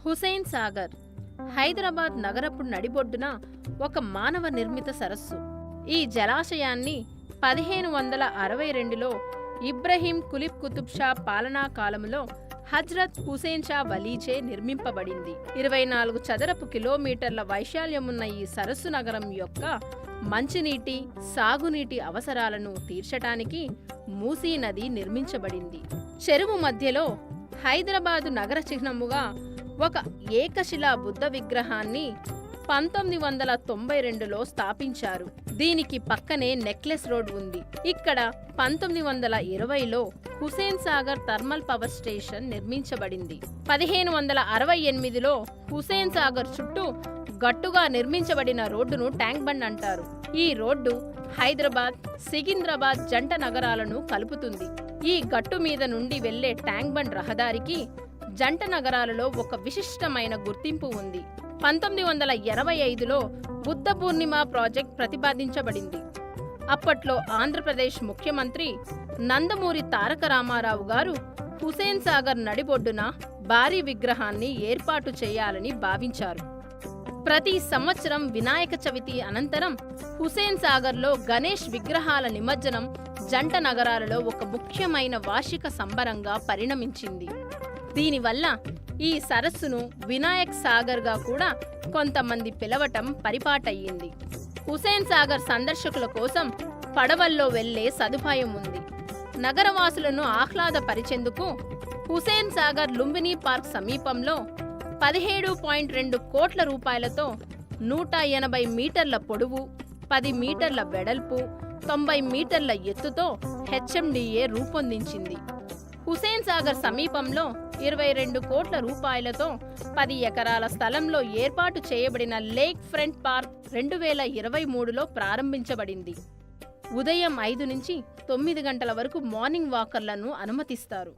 హుసేన్ సాగర్ హైదరాబాద్ నగరపు నడిబొడ్డున ఒక మానవ నిర్మిత సరస్సు. ఈ జలాశయాన్ని 1562లో ఇబ్రహీం కులీబ్ కుతుబ్ షా పాలనా కాలంలో హజ్రత్ హుసేన్ షా వలీచే నిర్మింపబడింది. 24 చదరపు కిలోమీటర్ల వైశాల్యమున్న ఈ సరస్సు నగరం యొక్క మంచినీటి, సాగునీటి అవసరాలను తీర్చటానికి మూసీ నది నిర్మించబడింది. చెరువు మధ్యలో హైదరాబాదు నగర చిహ్నముగా ఒక ఏకశిలా బుద్ధ విగ్రహాన్ని 1992లో స్థాపించారు. దీనికి పక్కనే నెక్లెస్ రోడ్ ఉంది. ఇక్కడ 1920లో Hussain Sagar thermal power station నిర్మించబడింది. 1568లో హుసేన్ సాగర్ చుట్టూ గట్టుగా నిర్మించబడిన రోడ్డును ట్యాంక్ బండ్ అంటారు. ఈ రోడ్డు హైదరాబాద్, సికింద్రాబాద్ జంట నగరాలను కలుపుతుంది. ఈ గట్టు మీద నుండి వెళ్లే ట్యాంక్ బండ్ రహదారికి జంట నగరాలలో ఒక విశిష్టమైన గుర్తింపు ఉంది. 1985లో బుద్ధ పూర్ణిమ ప్రాజెక్ట్ ప్రతిపాదించబడింది. అప్పట్లో ఆంధ్రప్రదేశ్ ముఖ్యమంత్రి నందమూరి తారక రామారావు గారు హుసేన్ సాగర్ నడిబొడ్డున భారీ విగ్రహాన్ని ఏర్పాటు చేయాలని భావించారు. ప్రతి సంవత్సరం వినాయక చవితి అనంతరం హుసేన్ సాగర్లో గణేష్ విగ్రహాల నిమజ్జనం జంట నగరాలలో ఒక ముఖ్యమైన వార్షిక సంబరంగా పరిణమించింది. దీనివల్ల ఈ సరస్సును వినాయక్ సాగర్గా కూడా కొంతమంది పిలవటం పరిపాటయ్యింది. హుసేన్ సాగర్ సందర్శకుల కోసం పడవల్లో వెళ్లే సదుపాయం ఉంది. నగరవాసులను ఆహ్లాదపరిచేందుకు హుసేన్ సాగర్ లుంబినీ పార్క్ సమీపంలో 17.2 కోట్ల రూపాయలతో 180 మీటర్ల పొడవు, 10 మీటర్ల వెడల్పు, 90 మీటర్ల ఎత్తుతో హెచ్ఎండిఏ రూపొందించింది. హుసేన్ సాగర్ సమీపంలో 22 కోట్ల రూపాయలతో 10 ఎకరాల స్థలంలో ఏర్పాటు చేయబడిన లేక్ ఫ్రంట్ పార్క్ 2023లో ప్రారంభించబడింది. ఉదయం 5 నుంచి 9 గంటల వరకు మార్నింగ్ వాకర్లను అనుమతిస్తారు.